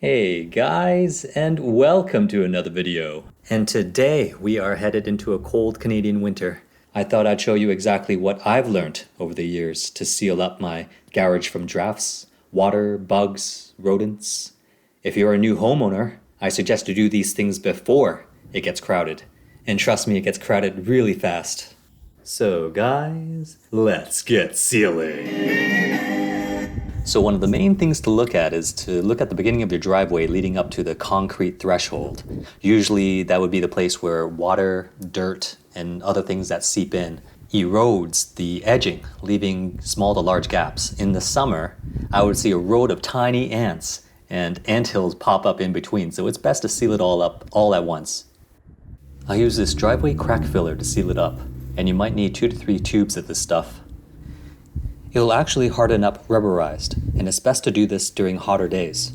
Hey guys, and welcome to another video. And today we are headed into a cold Canadian winter. I thought I'd show you exactly what I've learned over the years to seal up my garage from drafts, water, bugs, rodents. If you're a new homeowner, I suggest to do these things before it gets crowded. And trust me, it gets crowded really fast. So guys, let's get sealing. So one of the main things to look at is to look at the beginning of your driveway leading up to the concrete threshold. Usually that would be the place where water, dirt, and other things that seep in erodes the edging, leaving small to large gaps. In the summer, I would see a road of tiny ants and anthills pop up in between, so it's best to seal it all up all at once. I use this driveway crack filler to seal it up, and you might need 2 to 3 tubes of this stuff. It'll actually harden up rubberized, and it's best to do this during hotter days.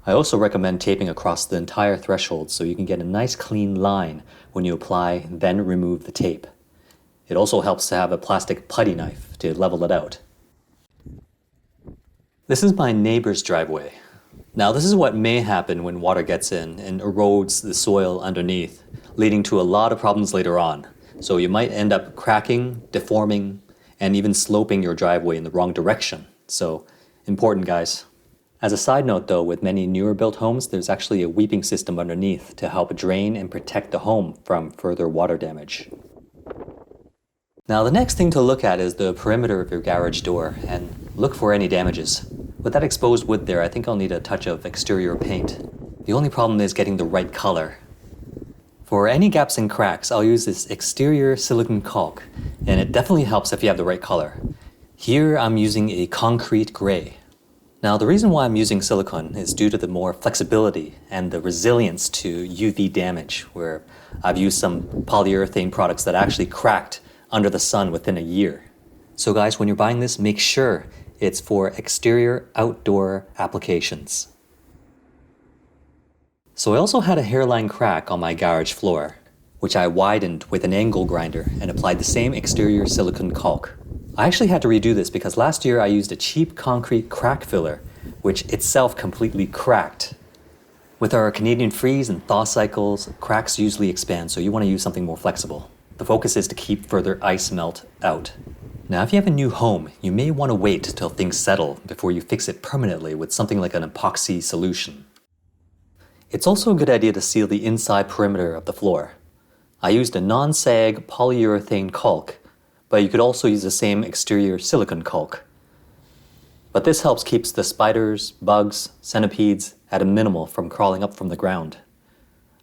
I also recommend taping across the entire threshold so you can get a nice clean line when you apply, then remove the tape. It also helps to have a plastic putty knife to level it out. This is my neighbor's driveway. Now this is what may happen when water gets in and erodes the soil underneath, leading to a lot of problems later on. So you might end up cracking, deforming, and even sloping your driveway in the wrong direction. So, important guys. As a side note though, with many newer built homes, there's actually a weeping system underneath to help drain and protect the home from further water damage. Now the next thing to look at is the perimeter of your garage door and look for any damages. With that exposed wood there, I think I'll need a touch of exterior paint. The only problem is getting the right color. For any gaps and cracks, I'll use this exterior silicone caulk, and it definitely helps if you have the right color. Here I'm using a concrete gray. Now the reason why I'm using silicone is due to the more flexibility and the resilience to UV damage, where I've used some polyurethane products that actually cracked under the sun within a year. So guys, when you're buying this, make sure it's for exterior outdoor applications. So I also had a hairline crack on my garage floor, which I widened with an angle grinder and applied the same exterior silicone caulk. I actually had to redo this because last year I used a cheap concrete crack filler, which itself completely cracked. With our Canadian freeze and thaw cycles, cracks usually expand, so you want to use something more flexible. The focus is to keep further ice melt out. Now if you have a new home, you may want to wait till things settle before you fix it permanently with something like an epoxy solution. It's also a good idea to seal the inside perimeter of the floor. I used a non-sag polyurethane caulk, but you could also use the same exterior silicone caulk. But this helps keep the spiders, bugs, centipedes at a minimal from crawling up from the ground.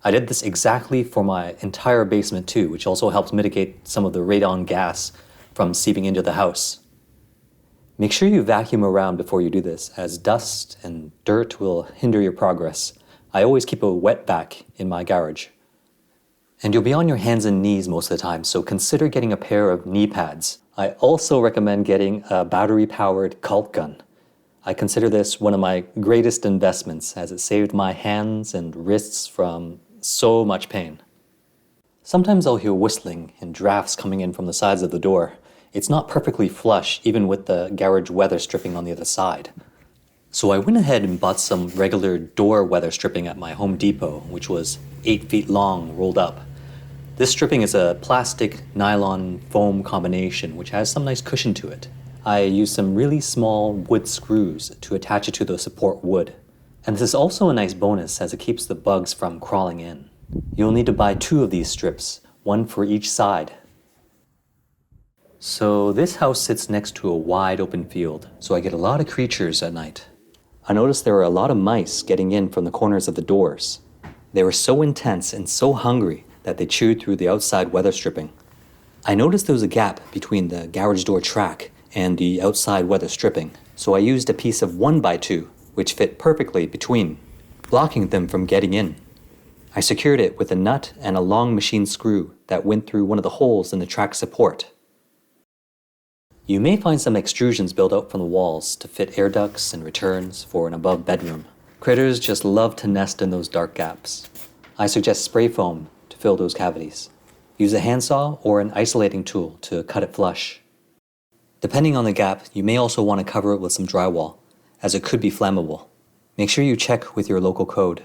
I did this exactly for my entire basement too, which also helps mitigate some of the radon gas from seeping into the house. Make sure you vacuum around before you do this, as dust and dirt will hinder your progress. I always keep a wet back in my garage. And you'll be on your hands and knees most of the time, so consider getting a pair of knee pads. I also recommend getting a battery-powered caulk gun. I consider this one of my greatest investments as it saved my hands and wrists from so much pain. Sometimes I'll hear whistling and drafts coming in from the sides of the door. It's not perfectly flush, even with the garage weather stripping on the other side. So I went ahead and bought some regular door weather stripping at my Home Depot, which was 8 feet long, rolled up. This stripping is a plastic nylon foam combination, which has some nice cushion to it. I used some really small wood screws to attach it to the support wood. And this is also a nice bonus as it keeps the bugs from crawling in. You'll need to buy 2 of these strips, one for each side. So this house sits next to a wide open field, so I get a lot of creatures at night. I noticed there were a lot of mice getting in from the corners of the doors. They were so intense and so hungry that they chewed through the outside weather stripping. I noticed there was a gap between the garage door track and the outside weather stripping, so I used a piece of 1x2, which fit perfectly between, blocking them from getting in. I secured it with a nut and a long machine screw that went through one of the holes in the track support. You may find some extrusions built out from the walls to fit air ducts and returns for an above bedroom. Critters just love to nest in those dark gaps. I suggest spray foam to fill those cavities. Use a handsaw or an isolating tool to cut it flush. Depending on the gap, you may also want to cover it with some drywall, as it could be flammable. Make sure you check with your local code.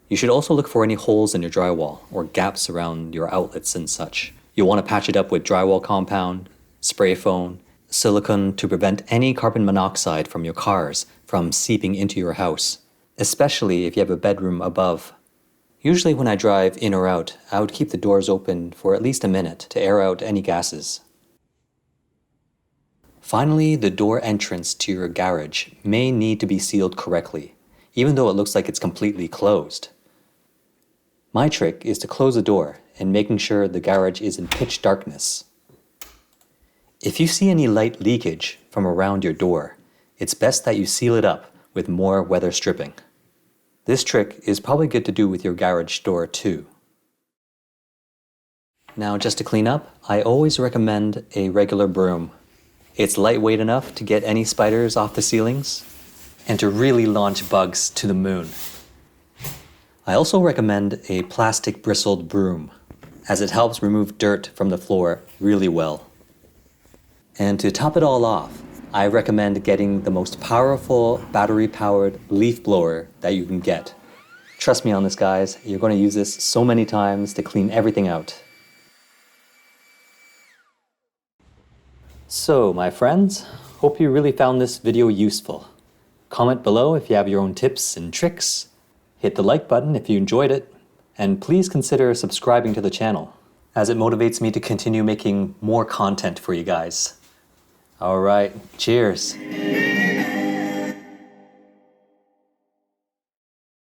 You should also look for any holes in your drywall or gaps around your outlets and such. You'll want to patch it up with drywall compound, spray foam, silicone to prevent any carbon monoxide from your cars from seeping into your house, especially if you have a bedroom above. Usually when I drive in or out, I would keep the doors open for at least a minute to air out any gases. Finally, the door entrance to your garage may need to be sealed correctly, even though it looks like it's completely closed. My trick is to close the door and making sure the garage is in pitch darkness. If you see any light leakage from around your door, it's best that you seal it up with more weather stripping. This trick is probably good to do with your garage door too. Now just to clean up, I always recommend a regular broom. It's lightweight enough to get any spiders off the ceilings and to really launch bugs to the moon. I also recommend a plastic bristled broom, as it helps remove dirt from the floor really well. And to top it all off, I recommend getting the most powerful battery-powered leaf blower that you can get. Trust me on this, guys, you're going to use this so many times to clean everything out. So, my friends, hope you really found this video useful. Comment below if you have your own tips and tricks. Hit the like button if you enjoyed it, and please consider subscribing to the channel, as it motivates me to continue making more content for you guys. Alright, cheers!